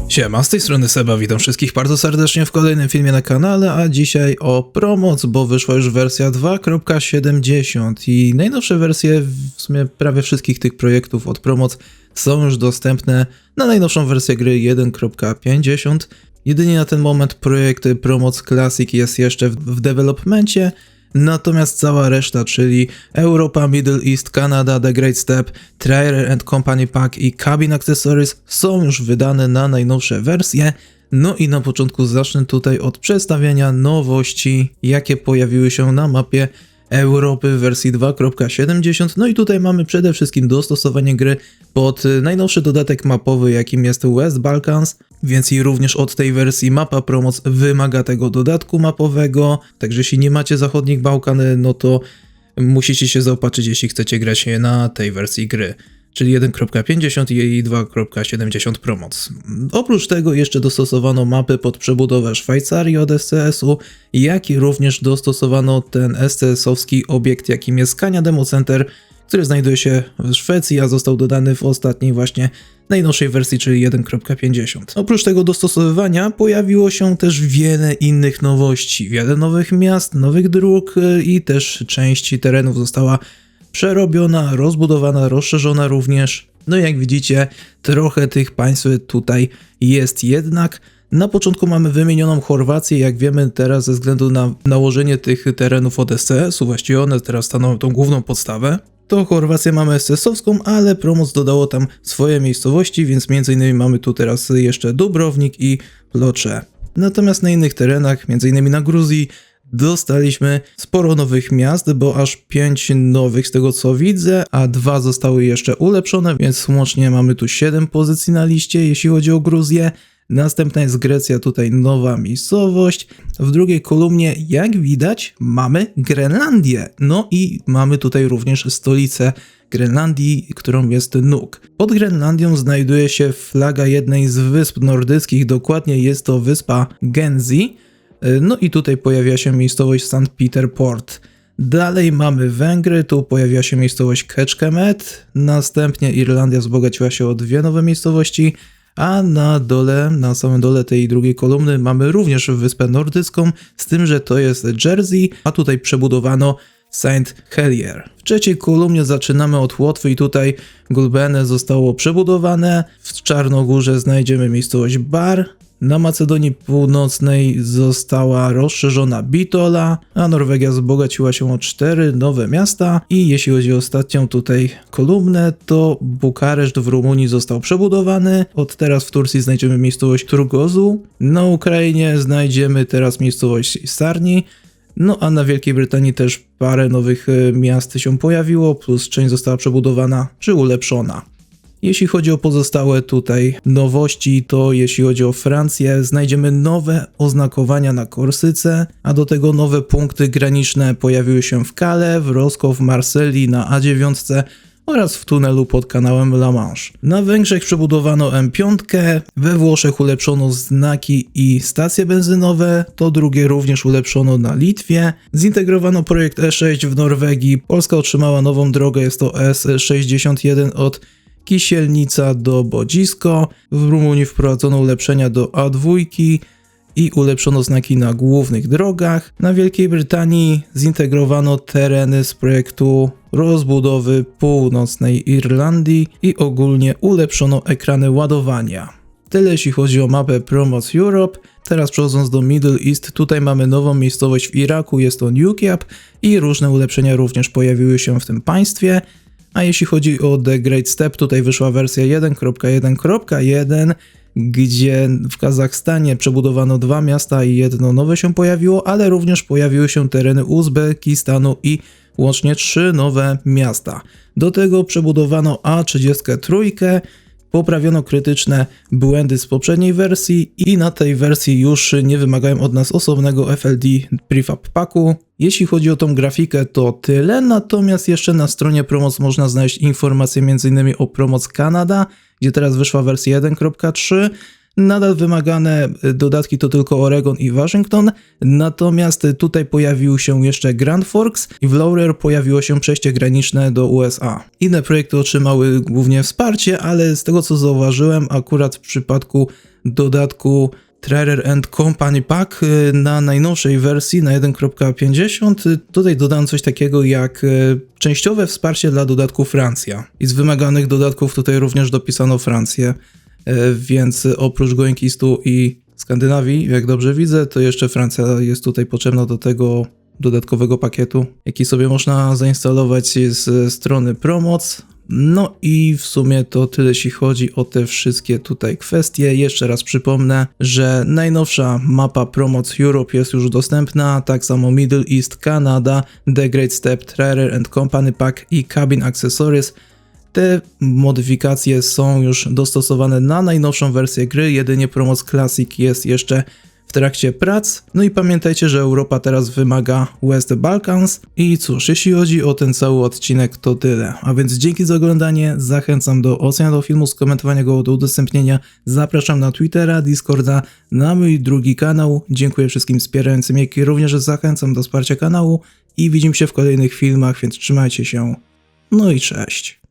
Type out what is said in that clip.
Siema, z tej strony Seba, witam wszystkich bardzo serdecznie w kolejnym filmie na kanale, a dzisiaj o promoc, bo wyszła już wersja 2.70 i najnowsze wersje w sumie prawie wszystkich tych projektów od promoc są już dostępne na najnowszą wersję gry 1.50. Jedynie na ten moment projekt Promoc Classic jest jeszcze w developmencie, natomiast cała reszta, czyli Europa, Middle East, Canada, The Great Step, Trailer and Company Pack i Cabin Accessories są już wydane na najnowsze wersje. No i na początku zacznę tutaj od przedstawienia nowości, jakie pojawiły się na mapie Europy w wersji 2.70. No i tutaj mamy przede wszystkim dostosowanie gry pod najnowszy dodatek mapowy, jakim jest West Balkans, więc i również od tej wersji mapa Promoc wymaga tego dodatku mapowego, także jeśli nie macie zachodnich Bałkan, no to musicie się zaopatrzyć, jeśli chcecie grać na tej wersji gry, czyli 1.50 i 2.70 Promoc. Oprócz tego jeszcze dostosowano mapy pod przebudowę Szwajcarii od SCS-u, jak i również dostosowano ten SCS-owski obiekt, jakim jest Scania Demo Center, który znajduje się w Szwecji, a został dodany w ostatniej właśnie najnowszej wersji, czyli 1.50. Oprócz tego dostosowywania pojawiło się też wiele innych nowości, wiele nowych miast, nowych dróg i też część terenów została przerobiona, rozbudowana, rozszerzona również. No i jak widzicie, trochę tych państw tutaj jest jednak. Na początku mamy wymienioną Chorwację, jak wiemy teraz ze względu na nałożenie tych terenów od SCS-u, właściwie one teraz stanowią tą główną podstawę. To Chorwację mamy SCS-owską, ale Promoc dodało tam swoje miejscowości, więc m.in. mamy tu teraz jeszcze Dubrownik i Plocze. Natomiast na innych terenach, m.in. na Gruzji, dostaliśmy sporo nowych miast, bo aż 5 nowych z tego co widzę, a 2 zostały jeszcze ulepszone, więc łącznie mamy tu 7 pozycji na liście, jeśli chodzi o Gruzję. Następna jest Grecja, tutaj nowa miejscowość. W drugiej kolumnie, jak widać, mamy Grenlandię. No i mamy tutaj również stolicę Grenlandii, którą jest Nuuk. Pod Grenlandią znajduje się flaga jednej z wysp nordyckich, dokładnie jest to wyspa Genzi. No i tutaj pojawia się miejscowość St. Peter Port. Dalej mamy Węgry, tu pojawia się miejscowość Kecskemét. Następnie Irlandia wzbogaciła się o 2 nowe miejscowości. A na dole, na samym dole tej drugiej kolumny mamy również wyspę nordycką, z tym, że to jest Jersey, a tutaj przebudowano St. Helier. W trzeciej kolumnie zaczynamy od Łotwy i tutaj Gulbene zostało przebudowane. W Czarnogórze znajdziemy miejscowość Bar. Na Macedonii Północnej została rozszerzona Bitola, a Norwegia wzbogaciła się o 4 nowe miasta i jeśli chodzi o ostatnią tutaj kolumnę, to Bukareszt w Rumunii został przebudowany. Od teraz w Turcji znajdziemy miejscowość Turgozu, na Ukrainie znajdziemy teraz miejscowość Sarni, no a na Wielkiej Brytanii też parę nowych miast się pojawiło, plus część została przebudowana czy ulepszona. Jeśli chodzi o pozostałe tutaj nowości, to jeśli chodzi o Francję, znajdziemy nowe oznakowania na Korsyce, a do tego nowe punkty graniczne pojawiły się w Calais, w Roscoe, w Marsylii, na A9 oraz w tunelu pod kanałem La Manche. Na Węgrzech przebudowano M5, we Włoszech ulepszono znaki i stacje benzynowe, to drugie również ulepszono na Litwie. Zintegrowano projekt E6 w Norwegii, Polska otrzymała nową drogę, jest to S61 od Kisielnica do Bodzisko. W Rumunii wprowadzono ulepszenia do A2 i ulepszono znaki na głównych drogach. Na Wielkiej Brytanii zintegrowano tereny z projektu rozbudowy północnej Irlandii i ogólnie ulepszono ekrany ładowania. Tyle jeśli chodzi o mapę Promoc Europe. Teraz przechodząc do Middle East, tutaj mamy nową miejscowość w Iraku, jest to Nukiap i różne ulepszenia również pojawiły się w tym państwie. A jeśli chodzi o The Great Step, tutaj wyszła wersja 1.1.1, gdzie w Kazachstanie przebudowano 2 miasta i 1 nowe się pojawiło, ale również pojawiły się tereny Uzbekistanu i łącznie 3 nowe miasta. Do tego przebudowano A33, poprawiono krytyczne błędy z poprzedniej wersji i na tej wersji już nie wymagają od nas osobnego FLD Prefab Packu. Jeśli chodzi o tą grafikę, to tyle, natomiast jeszcze na stronie Promoc można znaleźć informacje m.in. o Promoc Canada, gdzie teraz wyszła wersja 1.3. Nadal wymagane dodatki to tylko Oregon i Waszyngton, natomiast tutaj pojawił się jeszcze Grand Forks i w Laurier pojawiło się przejście graniczne do USA. Inne projekty otrzymały głównie wsparcie, ale z tego co zauważyłem, akurat w przypadku dodatku Trarer and Company Pack na najnowszej wersji, na 1.50, tutaj dodano coś takiego jak częściowe wsparcie dla dodatku Francja. I z wymaganych dodatków tutaj również dopisano Francję, więc oprócz Going Eastu i Skandynawii, jak dobrze widzę, to jeszcze Francja jest tutaj potrzebna do tego dodatkowego pakietu, jaki sobie można zainstalować z strony Promoc. No i w sumie to tyle, jeśli chodzi o te wszystkie tutaj kwestie. Jeszcze raz przypomnę, że najnowsza mapa Promoc Europe jest już dostępna, tak samo Middle East, Kanada, The Great Step, Trarer and Company Pack i Cabin Accessories. Te modyfikacje są już dostosowane na najnowszą wersję gry, jedynie Promoc Classic jest jeszcze w trakcie prac. No i pamiętajcie, że Europa teraz wymaga West Balkans. I cóż, jeśli chodzi o ten cały odcinek, to tyle. A więc dzięki za oglądanie, zachęcam do oceny tego filmu, skomentowania go, do udostępnienia. Zapraszam na Twittera, Discorda, na mój drugi kanał. Dziękuję wszystkim wspierającym, jak i również zachęcam do wsparcia kanału i widzimy się w kolejnych filmach, więc trzymajcie się. No i cześć.